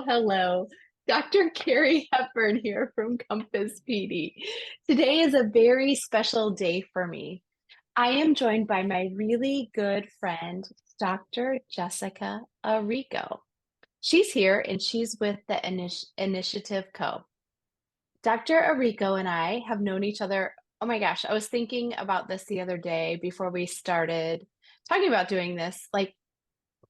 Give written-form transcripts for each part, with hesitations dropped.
hello. Dr. Carrie Hepburn here from Compass PD. Today is a very special day for me. I am joined by my really good friend, Dr. Jessica Arico. She's here and she's with the Initiative Co. Dr. Arico and I have known each other. Oh my gosh, I was thinking about this the other day before we started talking about doing this, like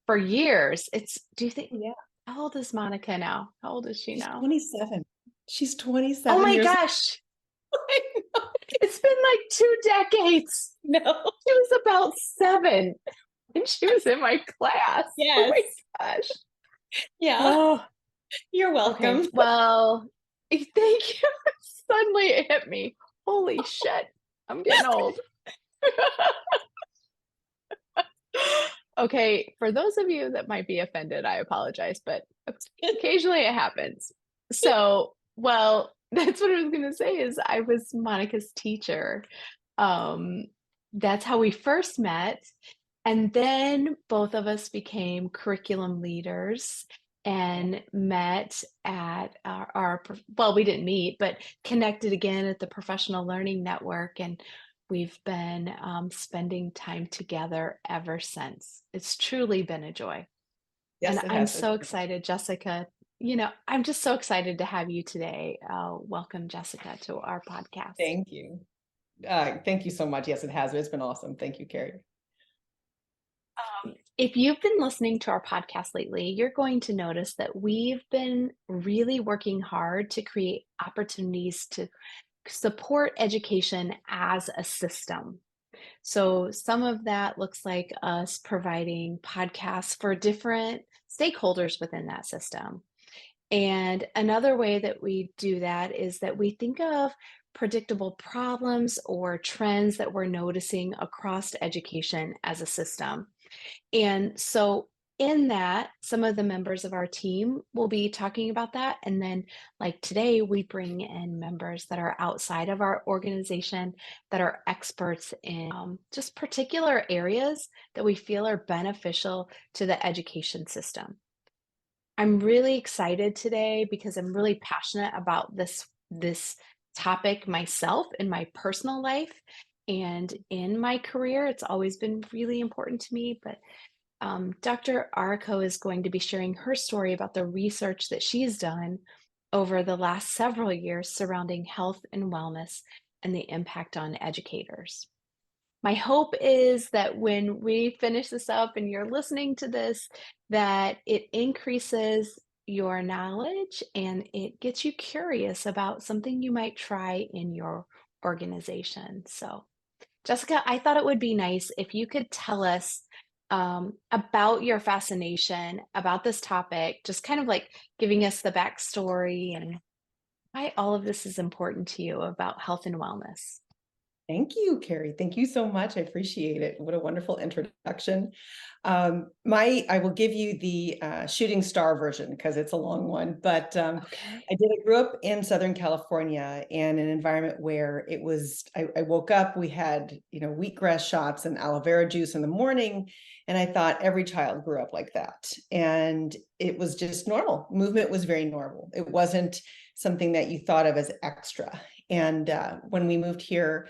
for years. Do you think, Yeah, how old is Monica now? How old is she she's now? 27. She's Oh 27 my years gosh, old. I know. it's been like 2 decades. No. She was about 7 and she was in my class. Oh my Yes. gosh. Yeah. Oh, You're okay. welcome. Well, thank you. Suddenly it hit me. Holy shit, I'm getting old. Okay, for those of you that might be offended, I apologize, but occasionally it happens. So, well, that's what I was going to say is I was Monica's teacher. Um, that's how we first met. And then both of us became curriculum leaders and met at well, we didn't meet, but connected again at the Professional Learning Network. And we've been spending time together ever since. It's truly been a joy. And Yes, it I'm has. so excited, Jessica. I'm just so excited to have you today. Welcome, Jessica, to our podcast. Thank you. Thank you so much. Yes, it has. It's been awesome. Thank you, Carrie. If you've been listening to our podcast lately, you're going to notice that we've been really working hard to create opportunities to support education as a system. So, some of that looks like us providing podcasts for different stakeholders within that system. And another way that we do that is that we think of predictable problems or trends that we're noticing across education as a system. And so, in that, some of the members of our team will be talking about that. And then, like today, we bring in members that are outside of our organization that are experts in just particular areas that we feel are beneficial to the education system. I'm really excited today because I'm really passionate about this topic myself in my personal life and in my career. It's always been really important to me, but Dr. Arico is going to be sharing her story about the research that she's done over the last several years surrounding health and wellness and the impact on educators. My hope is that when we finish this up and you're listening to this, that it increases your knowledge and it gets you curious about something you might try in your organization. So, Jessica, I thought it would be nice if you could tell us about your fascination about this topic, just kind of like giving us the backstory and why all of this is important to you about health and wellness. Thank you, Carrie. Thank you so much. I appreciate it. What a wonderful introduction. I will give you the shooting star version because it's a long one. But Okay. I grew up in Southern California in an environment where it was. I woke up. We had wheatgrass shots and aloe vera juice in the morning, and I thought every child grew up like that, and it was just normal. Movement was very normal. It wasn't something that you thought of as extra. And when we moved here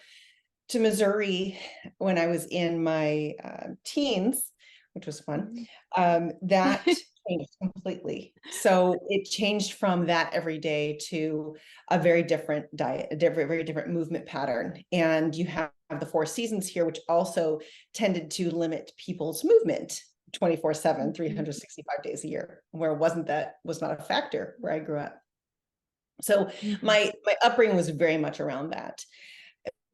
to Missouri when I was in my teens, which was fun, Mhm. that changed completely. So it changed from that every day to a very different diet, a different, very different movement pattern. And you have the 4 seasons here, which also tended to limit people's movement 24/7, Mhm. 365 days a year, where that was not a factor where I grew up. So Mhm. my upbringing was very much around that.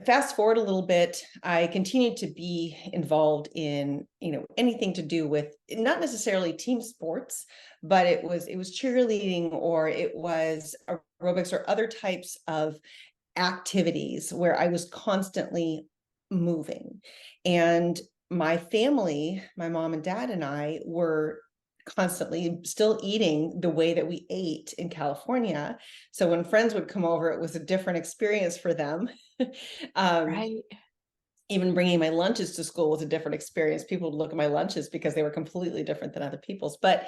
Fast forward a little bit, I continued to be involved in anything to do with not necessarily team sports, but it was cheerleading, or it was aerobics or other types of activities where I was constantly moving. And my family, my mom and dad and I, were constantly still eating the way that we ate in California. So when friends would come over, it was a different experience for them. um, Right. Even bringing my lunches to school was a different experience. People would look at my lunches because they were completely different than other people's. But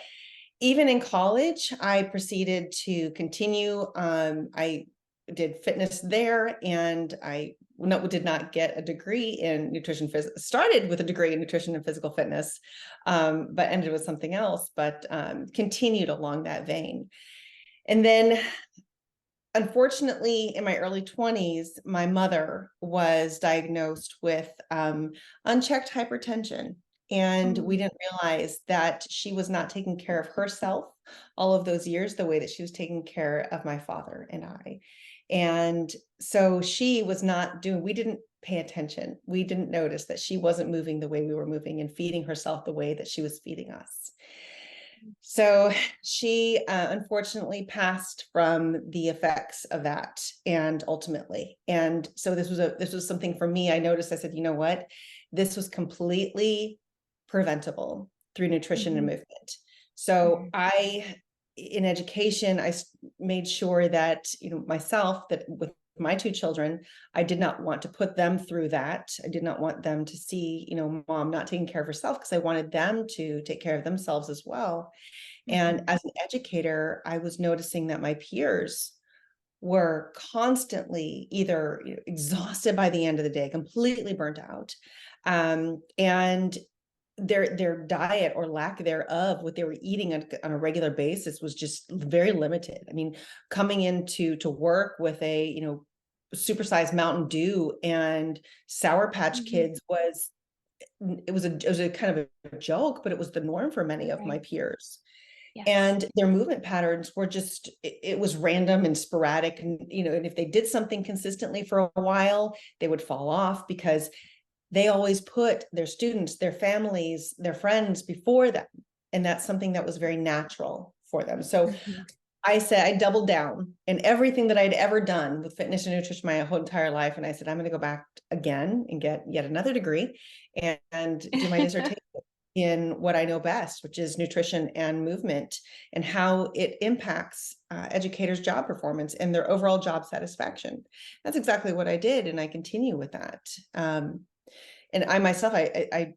Even in college, I proceeded to continue. I did fitness there, and I did not get a degree in nutrition. Started with a degree in nutrition and physical fitness, but ended with something else. But continued along that vein, and then, unfortunately, in my early 20s, my mother was diagnosed with unchecked hypertension. And we Mm, didn't realize that she was not taking care of herself all of those years the way that she was taking care of my father and I. And so she was not doing, we didn't pay attention. We didn't notice that she wasn't moving the way we were moving and feeding herself the way that she was feeding us. So she unfortunately passed from the effects of that, and ultimately. And so this was something for me. I noticed, I said, you know what? This was completely preventable through nutrition and mhm, movement. So mhm, in education, made sure that, myself, that with my two children, I did not want to put them through that. I did not want them to see, mom not taking care of herself, because I wanted them to take care of themselves as well. And mhm, as an educator, I was noticing that my peers were constantly either, exhausted by the end of the day, completely burnt out, and their diet or lack thereof, what they were eating on a regular basis, was just very limited. I mean, coming into to work with a, supersized Mountain Dew and Sour Patch mhm. Kids was, it was a kind of a joke, but it was the norm for many of my Right. peers. Yes. And their movement patterns were just, it was random and sporadic. And, and if they did something consistently for a while, they would fall off, because they always put their students, their families, their friends before them. And that's something that was very natural for them. So Mhm. I said, I doubled down in everything that I'd ever done with fitness and nutrition my whole entire life. And I said, I'm going to go back again and get yet another degree, and do my dissertation in what I know best, which is nutrition and movement, and how it impacts educators' job performance and their overall job satisfaction. That's exactly what I did, and I continue with that. And I myself, I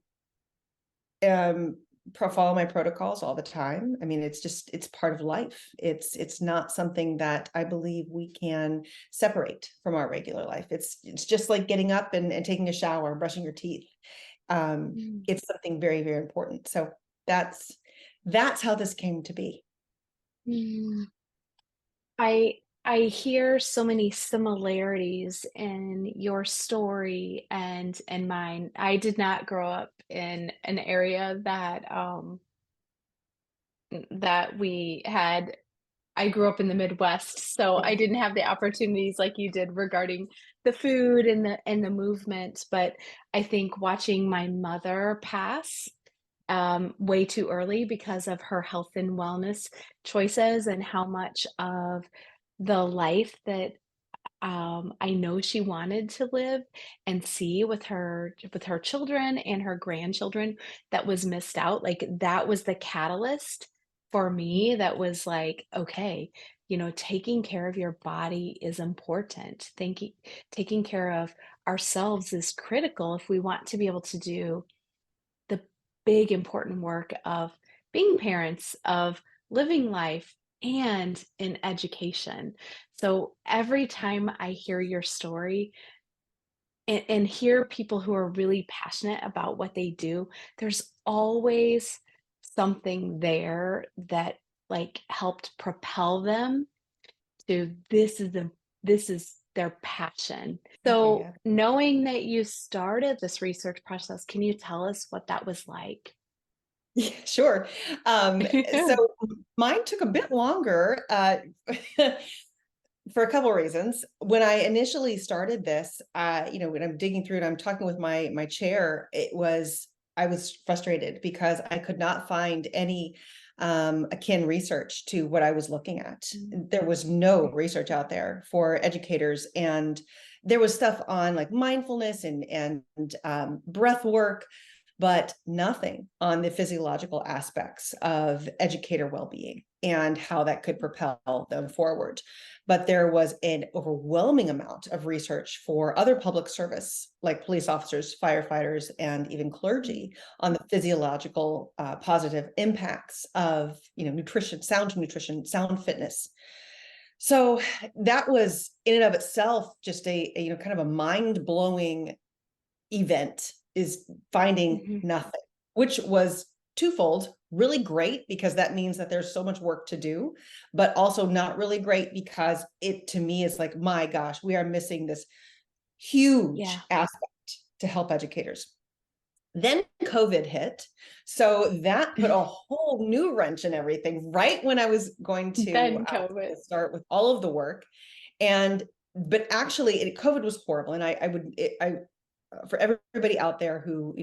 follow my protocols all the time. I mean, it's part of life. It's not something that I believe we can separate from our regular life. It's just like getting up and taking a shower and brushing your teeth. Mm, It's something very, very important. So that's that's how this came to be. mm. I hear so many similarities in your story and mine. I did not grow up in an area that we had. I grew up in the Midwest, so I Okay. didn't have the opportunities like you did regarding the food and the movement, but I think watching my mother pass, way too early because of her health and wellness choices and how much of the life that I know she wanted to live and see with her children and her grandchildren that was missed out, like, that was the catalyst for me that was like, "Okay, taking care of your body is important. Taking care of ourselves is critical if we want to be able to do the big important work of being parents, of living life, and in education." So every time I hear your story and hear people who are really passionate about what they do, there's always something there that like helped propel them to this is their passion. Oh So yeah. knowing that you started this research process, can you tell us what that was like? Yeah, sure. So mine took a bit longer, for a couple of reasons. When I initially started this, when I'm digging through it, I'm talking with my chair. I was frustrated because I could not find any akin research to what I was looking at. Mm, There was no okay. research out there for educators, and there was stuff on like mindfulness and breath work, but nothing on the physiological aspects of educator well-being and how that could propel them forward. But there was an overwhelming amount of research for other public service, like police officers, firefighters, and even clergy, on the physiological positive impacts of nutrition, sound fitness. So that was in and of itself just a kind of a mind-blowing event, is finding Mhm. nothing, which was twofold: really great because that means that there's so much work to do, but also not really great because it, to me, is like, my gosh, we are missing this Yeah. huge aspect to help educators. Then COVID hit. So that put a whole new wrench in everything right when I was going to Then COVID. start with all of the work. But actually, COVID was horrible. And for everybody out there who,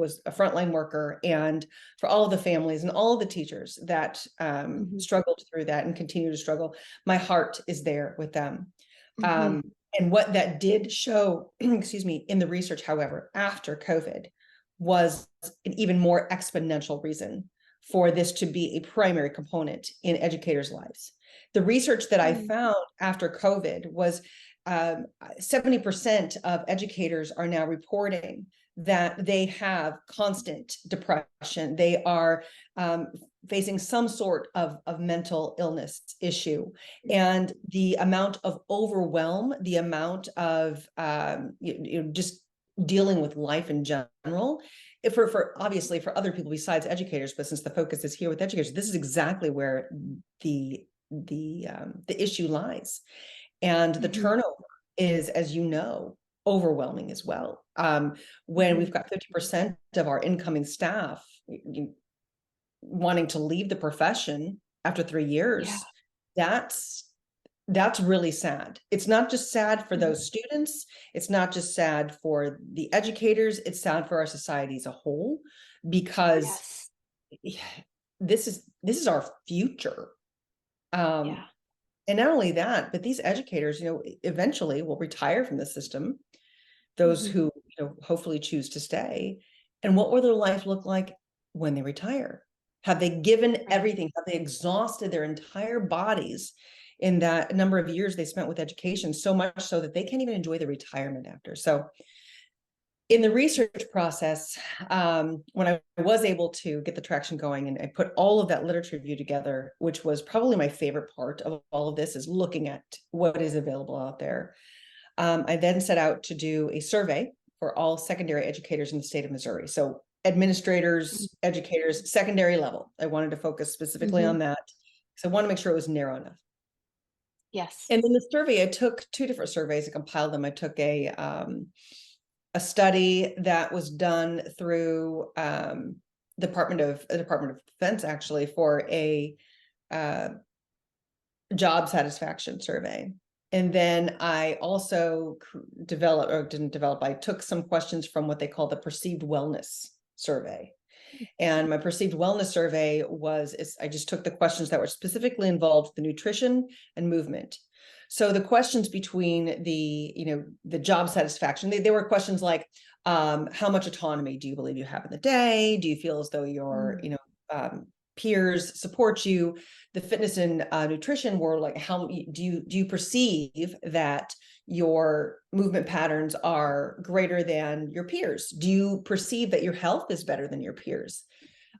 was a frontline worker, and for all of the families and all of the teachers that Mhm. struggled through that and continue to struggle, my heart is there with them. Mhm. Um, and what that did show, excuse me, in the research, however, after COVID, was an even more exponential reason for this to be a primary component in educators' lives. The research that I Mm. found after COVID was 70% of educators are now reporting that they have constant depression. They are facing some sort of mental illness issue. And the amount of overwhelm, the amount of just dealing with life in general, for obviously for other people besides educators, but since the focus is here with educators, this is exactly where the issue lies. And the Mhm. turnover is, as you know, overwhelming as well. When we've Mhm. got 50% of our incoming staff wanting to leave the profession after 3 Yeah. years, that's that's really sad. It's not just sad for Mhm. those students, it's not just sad for the educators, it's sad for our society as a whole, because Yes. this is our future. Um, Yeah. and not only that, but these educators, eventually will retire from the system, those Mhm. who, hopefully choose to stay. And what will their life look like when they retire? Have they given Right. everything? Have they exhausted their entire bodies in that number of years they spent with education, so much so that they can't even enjoy the retirement after? So in the research process, when I was able to get the traction going and I put all of that literature review together, which was probably my favorite part of all of this, is looking at what is available out there. I then set out to do a survey for all secondary educators in the state of Missouri. So Mm. administrators, educators, secondary level. I wanted to focus specifically Mhm. on that because I want to make sure it was narrow enough. Yes. And then the survey, I took two different surveys. I compiled them. I took a study that was done through Department of Defense, actually, for a uh, job satisfaction survey. And then I also developed, or didn't develop, I took some questions from what they call the perceived wellness survey. And my perceived wellness survey I just took the questions that were specifically involved with the nutrition and movement. So the questions between the job satisfaction, they were questions like, how much autonomy do you believe you have in the day? Do you feel as though your, Mm. peers support you? The fitness and nutrition were like, how do you perceive that your movement patterns are greater than your peers? Do you perceive that your health is better than your peers?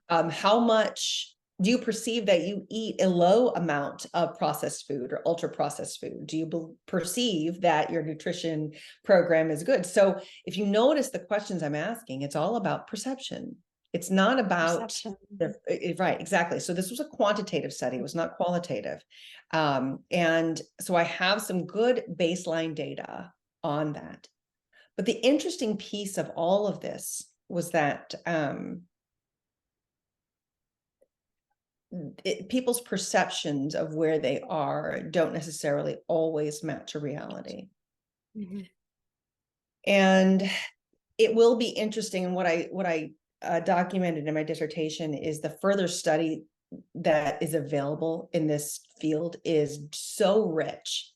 How much do you perceive that you eat a low amount of processed food or ultra processed food? Do you perceive that your nutrition program is good? So if you notice the questions I'm asking, it's all about perception. It's not about Perception. right, exactly. So this was a quantitative study, it was not qualitative. And so I have some good baseline data on that. But the interesting piece of all of this was that people's perceptions of where they are don't necessarily always match a reality. Mhm. And it will be interesting. And what I documented in my dissertation is the further study that is available in this field is so rich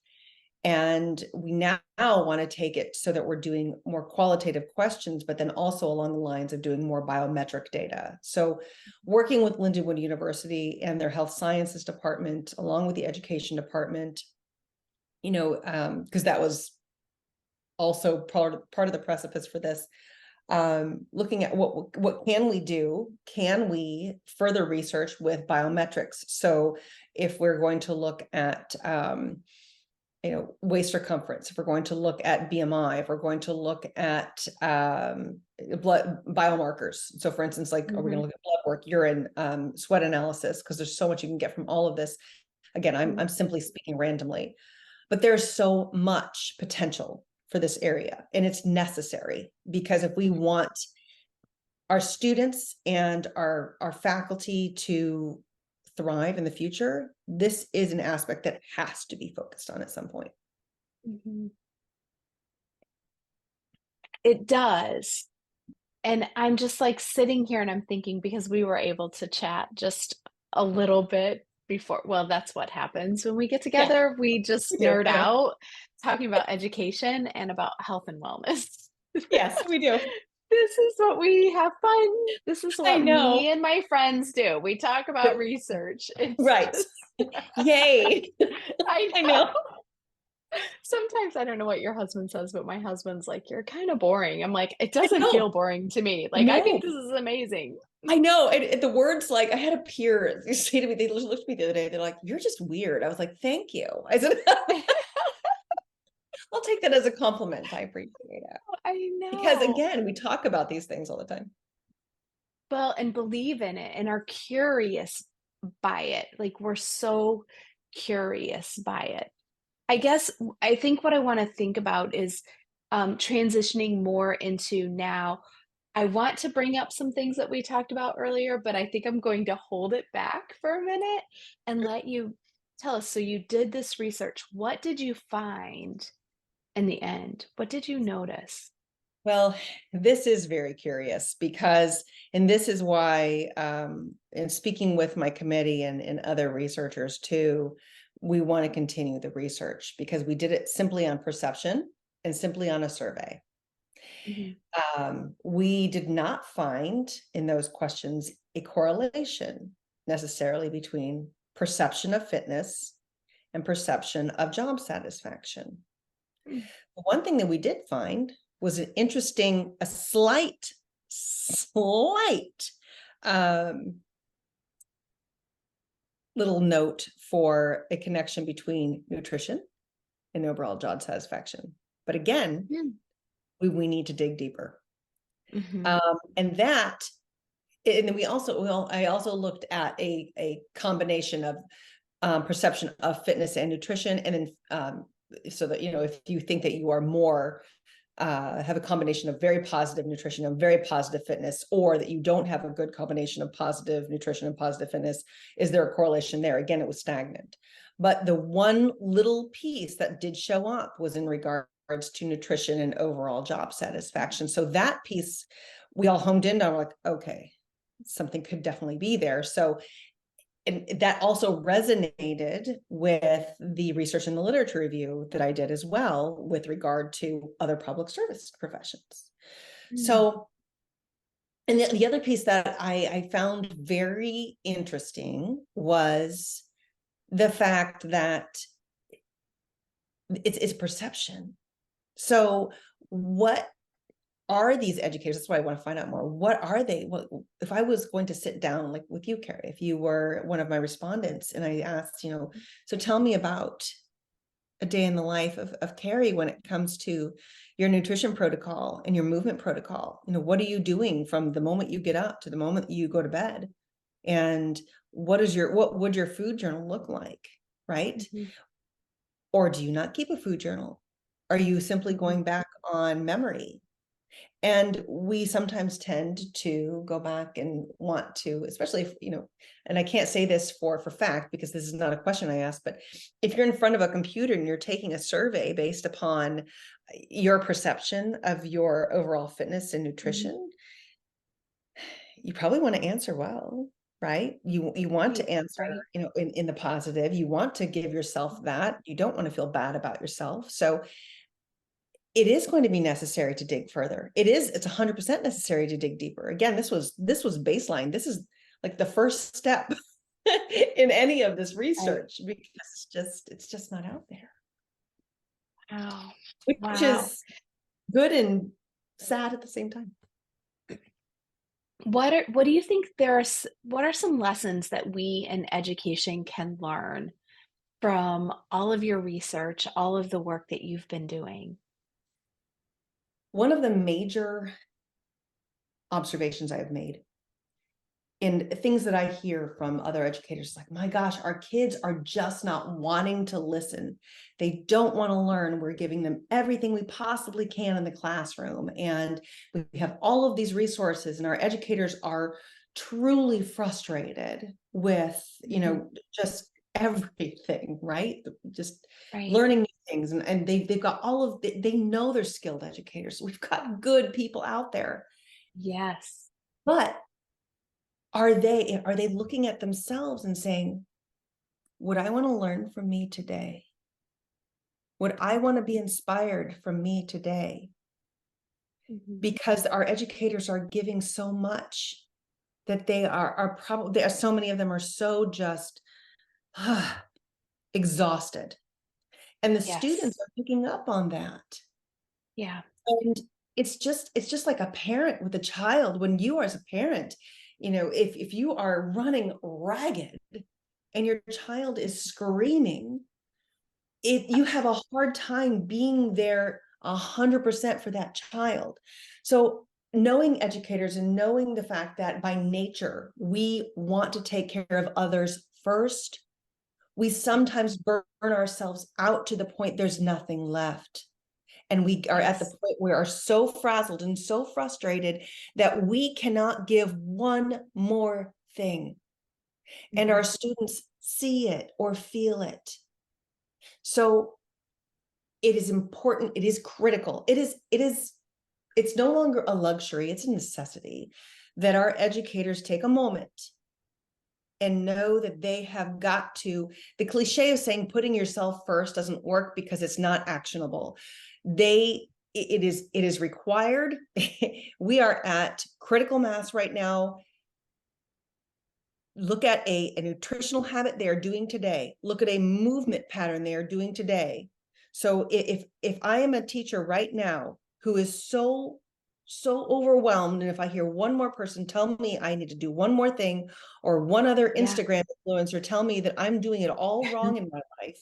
And we now want to take it so that we're doing more qualitative questions, but then also along the lines of doing more biometric data. So working with Lindenwood University and their health sciences department, along with the education department, because that was also part of the precipice for this, looking at what can we do? Can we further research with biometrics? So if we're going to look at waist circumference, if we're going to look at BMI, if we're going to look at blood biomarkers. So for instance, like, are we going to look at blood work, urine, sweat analysis, because there's so much you can get from all of this. Again, I'm simply speaking randomly, but there's so much potential for this area, and it's necessary, because if we want our students and our faculty to thrive in the future, this is an aspect that has to be focused on at some point. It does. And I'm just like sitting here and I'm thinking, because we were able to chat just a little bit before. Well, that's what happens when we get Yeah, together. We we just do. nerd I know. out talking about education and about health and wellness. Yes, we do. This is what we have fun. This is I what know. me and my friends do. We talk about research. It's Right. just, Yay. I I know. know. Sometimes I don't know what your husband says, but my husband's like, "You're kind of boring." I'm like, "It I doesn't know. feel boring to me. Like, I think No, this is amazing." I know. And the words, like, I had a peer say to me, they looked at me the other day, they're like, "You're just weird." I was like, "Thank you." I said, I'll take that as a compliment. I appreciate it. I Because know. again, we talk about these things all the time. Well, and believe in it and are curious by it. Like, we're so curious by it. I think what I wanna think about is, transitioning more into now. I want to bring up some things that we talked about earlier, but I think I'm going to hold it back for a minute and let you tell us. So you did this research. What did you find in the end? What did you notice? Well, this is very curious because, and this is why, in speaking with my committee and other researchers too, we want to continue the research because we did it simply on perception and simply on a survey. Mhm. We did not find in those questions a correlation necessarily between perception of fitness and perception of job satisfaction. Mm. The one thing that we did find was a slight um, little note for a connection between nutrition and overall job satisfaction. But again, Mm. we need to dig deeper. Mhm. And that, and then I also looked at a combination of perception of fitness and nutrition, and then so that, if you think that you are more have a combination of very positive nutrition and very positive fitness, or that you don't have a good combination of positive nutrition and positive fitness, is there a correlation there? Again, it was stagnant. But the one little piece that did show up was in regards to nutrition and overall job satisfaction. So that piece we all homed in on, like, okay, something could definitely be there. So, and that also resonated with the research and the literature review that I did as well with regard to other public service professions. Mm. So, and the other piece that I found very interesting was the fact that it's perception. So what are these educators? That's why I want to find out more. What are they? What if I was going to sit down like with you, Carrie, if you were one of my respondents, and I asked, so tell me about a day in the life of Carrie when it comes to your nutrition protocol and your movement protocol. What are you doing from the moment you get up to the moment you go to bed? And what would your food journal look like? Right? Mhm. Or do you not keep a food journal? Are you simply Mhm. going back on memory? And we sometimes tend to go back and want to, especially if, and I can't say this for fact because this is not a question I asked, but if you're in front of a computer and you're taking a survey based upon your perception of your overall fitness and Mhm. nutrition, you probably want to answer well. right? You want Right, to answer, right. in the positive. You want to give yourself that. You don't want to feel bad about yourself. So it is going to be necessary to dig further. It's 100% necessary to dig deeper. Again, this was baseline. This is like the first step in any of this Right. research, because it's just not out there, Wow. which Wow. is good and sad at the same time. What do you think what are some lessons that we in education can learn from all of your research, all of the work that you've been doing? One of the major observations I have made, and things that I hear from other educators, like, my gosh, our kids are just not wanting to listen. They don't want to learn. We're giving them everything we possibly can in the classroom. And we have all of these resources, and our educators are truly frustrated with, Mhm. just everything, right? Just Right. learning new things. And they've got they know they're skilled educators. We've got good people out there. Yes. But are they looking at themselves and saying, would I want to learn from me today? Would I want to be inspired from me today? Mhm. Because our educators are giving so much that they are probably, there are so many of them are so just exhausted. And the students Yes. are picking up on that. Yeah. And it's just like a parent with a child. When you are, as a parent, if you are running ragged and your child is screaming, you have a hard time being there 100% for that child. So knowing educators and knowing the fact that by nature we want to take care of others first, we sometimes burn ourselves out to the point there's nothing left. And we are at the Yes. point where we are so frazzled and so frustrated that we cannot give one more thing. And our Mhm. students see it or feel it. So it is important, it is critical, it's no longer a luxury, it's a necessity that our educators take a moment and know that they have got to. The cliche of saying putting yourself first doesn't work because it's not actionable. It is required. We are at critical mass right now. Look at a nutritional habit they are doing today. Look at a movement pattern they are doing today. So if I am a teacher right now who is so overwhelmed, and if I hear one more person tell me I need to do one more thing, or one other Yeah. Instagram influencer tell me that I'm doing it all wrong in my life,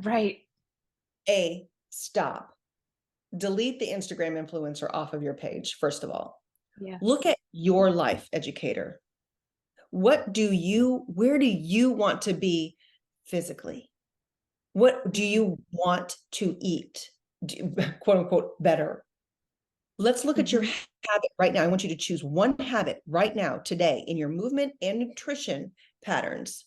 Right. stop. Delete the Instagram influencer off of your page, first of all. Look Yes. at your life, educator. Where do you want to be physically? What do Mhm. you want to eat? Quote unquote, better. Let's look at your Mhm. habit right now. I want you to choose one habit right now, today, in your movement and nutrition patterns.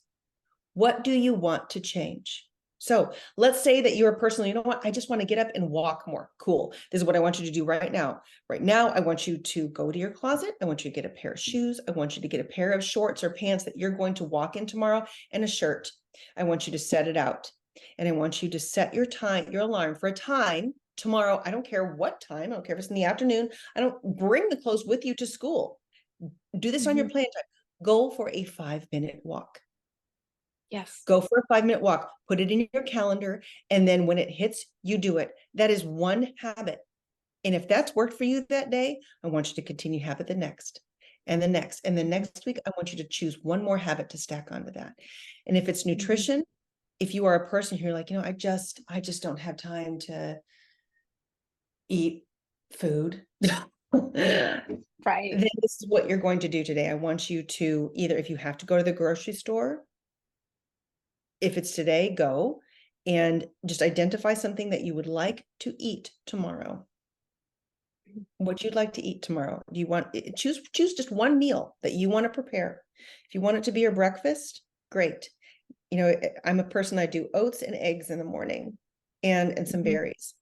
What do you want to change? So let's say that you're a person, you know what? I just want to get up and walk more. Cool. This is what I want you to do right now. Right now, I want you to go to your closet. I want you to get a pair of shoes. I want you to get a pair of shorts or pants that you're going to walk in tomorrow, and a shirt. I want you to set it out. And I want you to set your alarm for a time tomorrow. I don't care what time. I don't care if it's in the afternoon. I don't bring the clothes with you to school. Do this on your Mhm. plan time. Go for a 5-minute walk. Yes. Go for a 5-minute walk, put it in your calendar, and then when it hits, you do it. That is one habit. And if that's worked for you that day, I want you to continue habit the next and the next. And the Mhm. next week, I want you to choose one more habit to stack onto that. And if it's Mhm. nutrition, if you are a person who're like, I just don't have time to eat food, then Right. this is what you're going to do today. I want you to, either, if you have to go to the grocery store, if it's today, go and just identify something that you would like to eat tomorrow. Mhm. What you'd like to eat tomorrow. Do you want choose just one meal that you want to prepare? If you want it to be your breakfast, great. I'm a person, I do oats and eggs in the morning, and some Mhm. berries.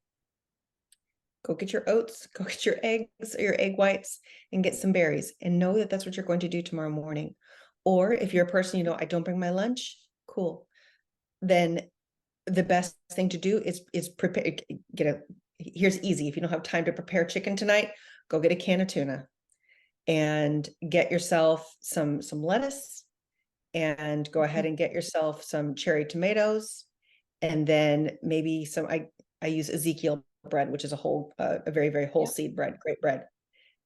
Go get your oats, go get your eggs or your egg whites, and get some berries, and know that that's what you're going to do tomorrow morning. Or if you're a person, I don't bring my lunch, cool. Then the best thing to do is prepare, here's easy. If you don't have time to prepare chicken tonight, go get a can of tuna and get yourself some lettuce, and go ahead Mhm. and get yourself some cherry tomatoes, and then maybe some, I use Ezekiel bread, which is a very, very whole Yep. seed bread, great bread.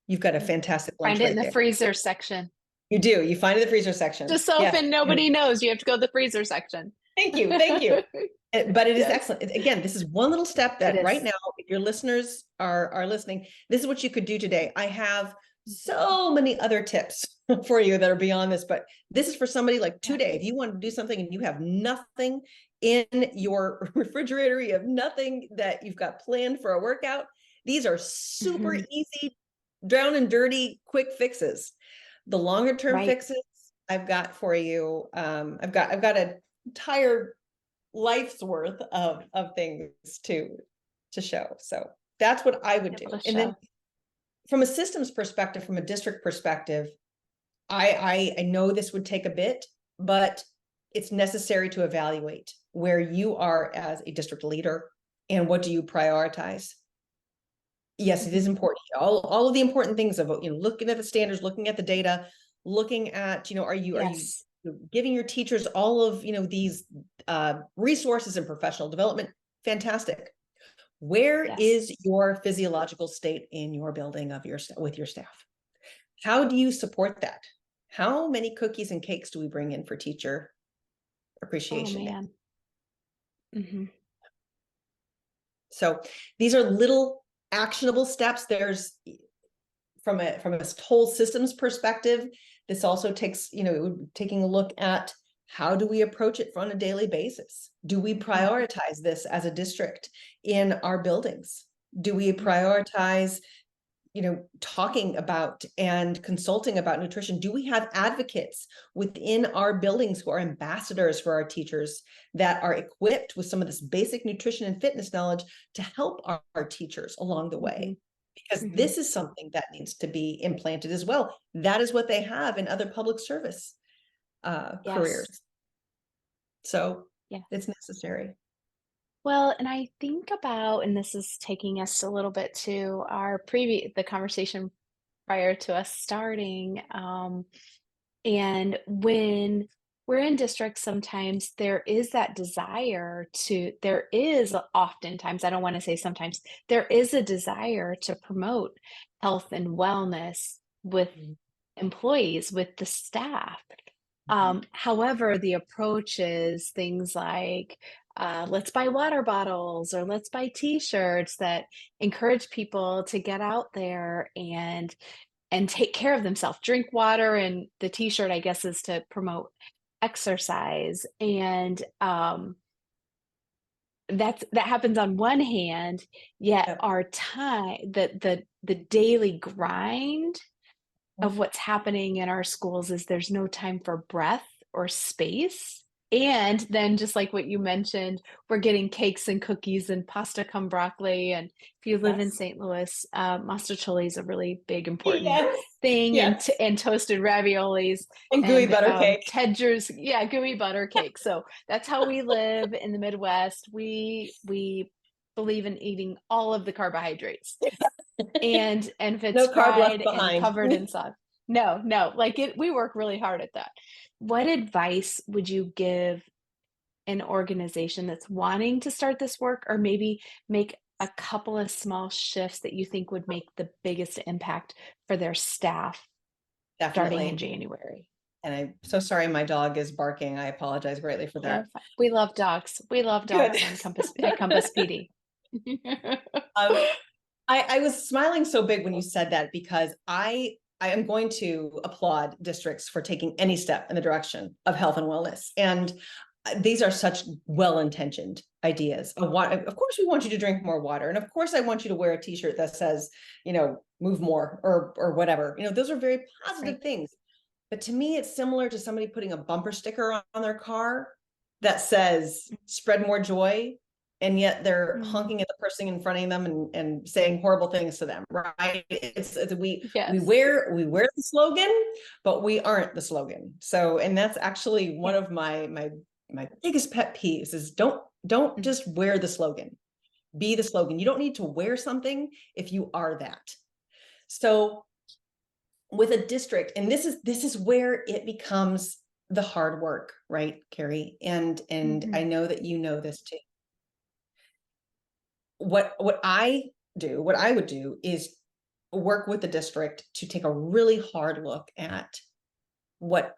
You've got a Yep. fantastic Find lunch it in right the there. freezer section. You do. You find it in the freezer section. Just so Yes. often nobody knows, you have to go to the freezer section. Thank you. Thank you. But it is Yes, excellent. Again, this is one little step it that right is. now, if your listeners are listening, this is what you could do today. I have Mhm. so many other tips for you that are beyond this, but this is for somebody like Yeah. today. If you want to do something and you have nothing in your refrigerator, you have nothing that you've got planned for a workout, these are super Mhm. easy, down and dirty, quick fixes. The longer term Right. fixes I've got for you. I've got an entire life's worth of things to show. So that's what I would Able do. to And then show. from a systems perspective, from a district perspective, I know this would take a bit, but it's necessary to evaluate where you are as a district leader and what do you prioritize. Yes, it is Mhm. important. All of the important things of looking at the standards, looking at the data, looking at are you Yes. giving your teachers all of these resources and professional development? Fantastic. Where Yes. is your physiological state in your building with your staff? How do you support that? How many cookies and cakes do we bring in for Teacher Oh, Appreciation Day? man. Mhm. So these are little actionable steps. There's from a whole systems perspective, this also takes, taking a look at how do we approach it on a daily basis? Do we Mhm. prioritize this as a district in our buildings? Do we Mhm. prioritize, talking about and consulting about nutrition? Do we have advocates within our buildings who are ambassadors for our teachers that are equipped with some of this basic nutrition and fitness knowledge to help our teachers along the way? Mhm. Because Mhm. this is something that needs to be implanted as well. That is what they have in other public service Yes. careers. So Yeah. it's necessary. Well, and I think about, and this is taking us a little bit to the conversation prior to us starting. And when we're in districts, sometimes there is oftentimes, I don't want to say sometimes, there is a desire to promote health and wellness with Mhm. employees, with the staff. Mhm. However, the approach is things like, let's buy water bottles or let's buy t-shirts that encourage people to get out there and take care of themselves, drink water, and the t-shirt, I guess, is to promote exercise. And that happens on one hand, yet Yep. our time, the daily grind of what's happening in our schools is there's no time for breath or space. And then just like what you mentioned, we're getting cakes and cookies and pasta con broccoli. And if you live in Yes. St. Louis, mostaccioli is a really big, important Yes. thing, Yes. and toasted raviolis And gooey and butter cake. Tedger's, yeah, gooey butter cake. So that's how we live in the Midwest. We believe in eating all of the carbohydrates. And if it's No carb left fried and behind. covered in sauce. No, no, like we work really hard at that. What advice would you give an organization that's wanting to start this work, or maybe make a couple of small shifts that you think would make the biggest impact for their staff starting in Definitely. January? And I'm so sorry my dog is barking. I apologize greatly for You're that. fine. We love dogs. We love Good. dogs on Compass PD. Um, I was smiling so big when you said that because I am going to applaud districts for taking any step in the direction of health and wellness. And these are such well-intentioned ideas. Of course, we want you to drink more water, and of course, I want you to wear a T-shirt that says, move more or whatever. Those are very positive Right. things. But to me, it's similar to somebody putting a bumper sticker on their car that says "Spread more joy." and yet they're Mm. honking at the person in front of them and saying horrible things to them, right? It's we Yes. wear the slogan, but we aren't the slogan. So, and that's actually one Yeah. of my biggest pet peeves is don't Mm. just wear the slogan. Be the slogan. You don't need to wear something if you are that. So with a district, and this is where it becomes the hard work, right, Carrie? And I Mhm. know that you know this too. What I would do is work with the district to take a really hard look at what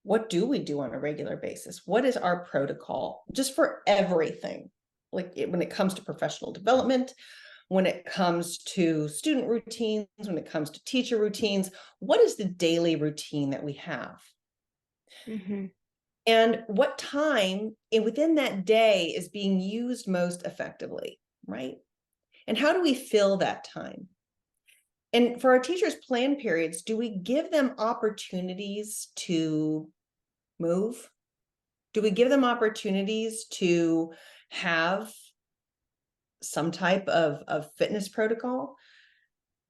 what do we do on a regular basis? What is our protocol just for everything? Like when it comes to professional development, when it comes to student routines, when it comes to teacher routines, what is the daily routine that we have? Mhm. And what time within that day is being used most effectively, right? And how do we fill that time? And for our teachers' plan periods, do we give them opportunities to move? Do we give them opportunities to have some type of fitness protocol?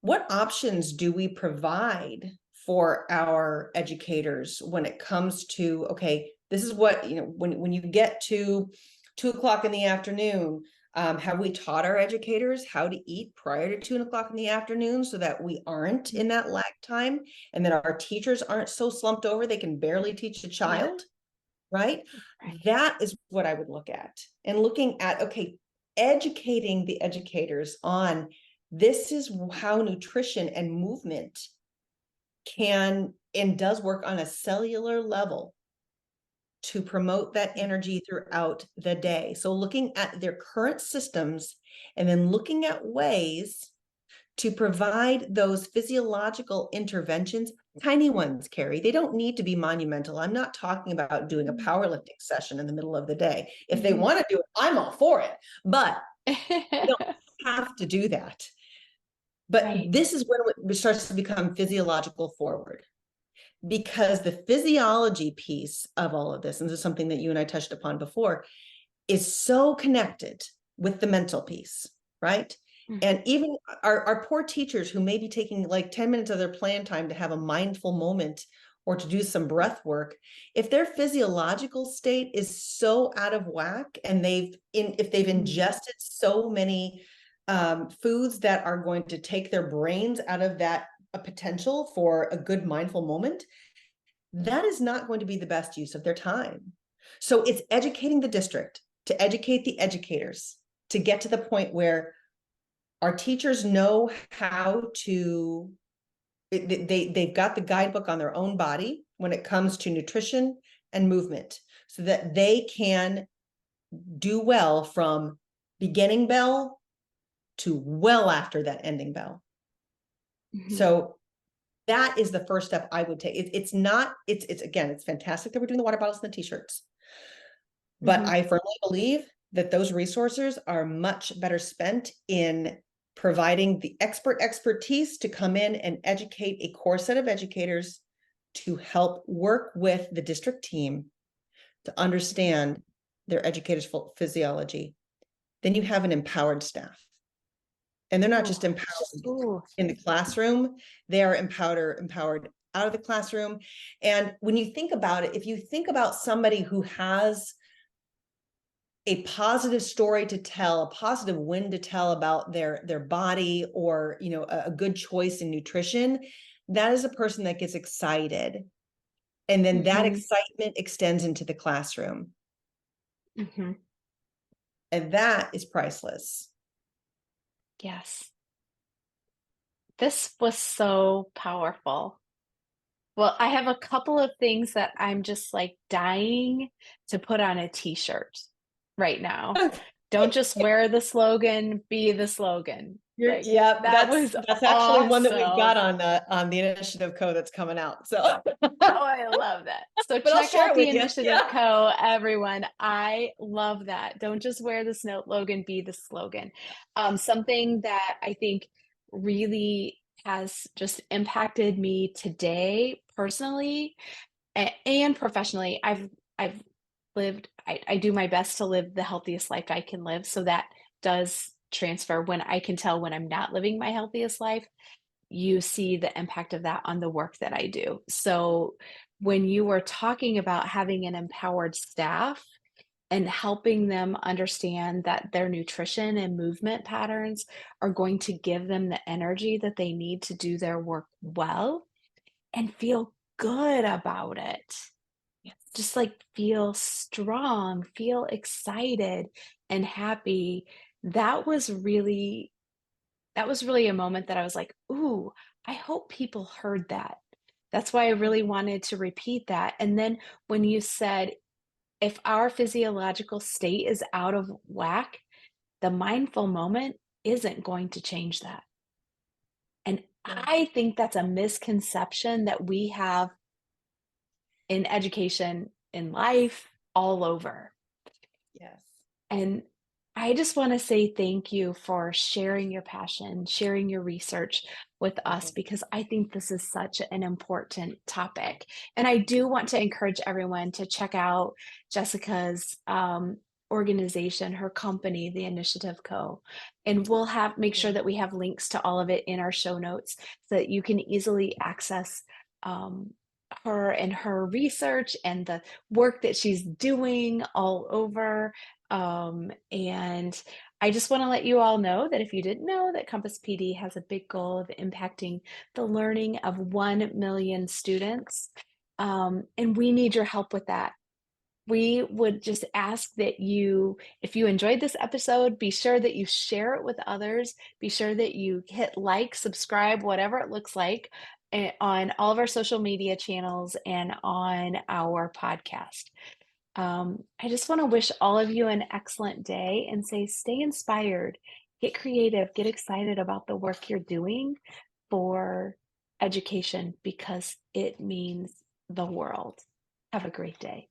What options do we provide for our educators when it comes to, okay, this is what, when you get to 2 o'clock in the afternoon, have we taught our educators how to eat prior to 2 o'clock in the afternoon so that we aren't Mm. in that lag time and that our teachers aren't so slumped over they can barely teach a Yeah. child, right? Right. That is what I would look at, and looking at, okay, educating the educators on this is how nutrition and movement can and does work on a cellular level to promote that Mm. energy throughout the day. So looking at their current systems and then looking at ways to provide those physiological interventions, tiny ones, Carrie. They don't need to be monumental. I'm not talking about doing a Mm. powerlifting session in the middle of the day. If they Mhm. want to do it, I'm all for it, but they don't have to do that. But Right. this is when it starts to become physiological forward, because the physiology piece of all of this, and this is something that you and I touched upon before, is so connected with the mental piece, right? Mm. And even our poor teachers who may be taking like 10 minutes of their plan time to have a mindful moment or to do some breath work, if their physiological state is so out of whack and if they've Mhm. ingested so many foods that are going to take their brains out of that a potential for a good mindful moment, that is not going to be the best use of their time. So it's educating the district to educate the educators to get to the point where our teachers know how to, they've got the guidebook on their own body when it comes to nutrition and movement so that they can do well from beginning bell to well after that ending bell. Mhm. So that is the first step I would take. It's not, it's again, it's fantastic that we're doing the water bottles and the t-shirts, but Mhm. I firmly believe that those resources are much better spent in providing the expertise to come in and educate a core set of educators to help work with the district team to understand their educators' physiology. Then you have an empowered staff. And they're not Ooh. just empowered Ooh. in the classroom, they are empowered out of the classroom. And when you think about it, if you think about somebody who has a positive story to tell, a positive win to tell about their body, or a good choice in nutrition, that is a person that gets excited. And then that Mhm. excitement extends into the classroom. Mhm. And that is priceless. Yes. This was so powerful. Well, I have a couple of things that I'm just like dying to put on a t-shirt right now. Don't just wear the slogan, be the slogan. Like Yeah, that was that's actually one that we've awesome. got on the Initiative Co that's coming out. So, Oh, I love that. So but I'll check share out it the with you. Initiative Yeah. Co, everyone. I love that. Don't just wear the slogan, be the slogan. Something that I think really has just impacted me today personally and professionally. I've I do my best to live the healthiest life I can live, so that does transfer when I can tell when I'm not living my healthiest life, you see the impact of that on the work that I do. So when you were talking about having an empowered staff and helping them understand that their nutrition and movement patterns are going to give them the energy that they need to do their work well and feel good about it. Yes. Just like feel strong, feel excited and happy. That was really that was really a moment that I was like, "Ooh, I hope people heard that." That's why I really wanted to repeat that. And then when you said, if our physiological state is out of whack, the mindful moment isn't going to change that. And Yeah. I think that's a misconception that we have in education, in life, all over. Yes. And I just want to say thank you for sharing your passion, sharing your research with us, Mhm. because I think this is such an important topic. And I do want to encourage everyone to check out Jessica's organization, her company, the Initiative Co. And we'll have make sure Yeah. that we have links to all of it in our show notes so that you can easily access um, her and her research and the work that she's doing all over. And I just want to let you all know that if you didn't know, that Compass PD has a big goal of impacting the learning of 1 million students. And we need your help with that. We would just ask that you, if you enjoyed this episode, be sure that you share it with others. Be sure that you hit like, subscribe, whatever it looks like, on all of our social media channels and on our podcast. I just want to wish all of you an excellent day and say, stay inspired, get creative, get excited about the work you're doing for education because it means the world. Have a great day.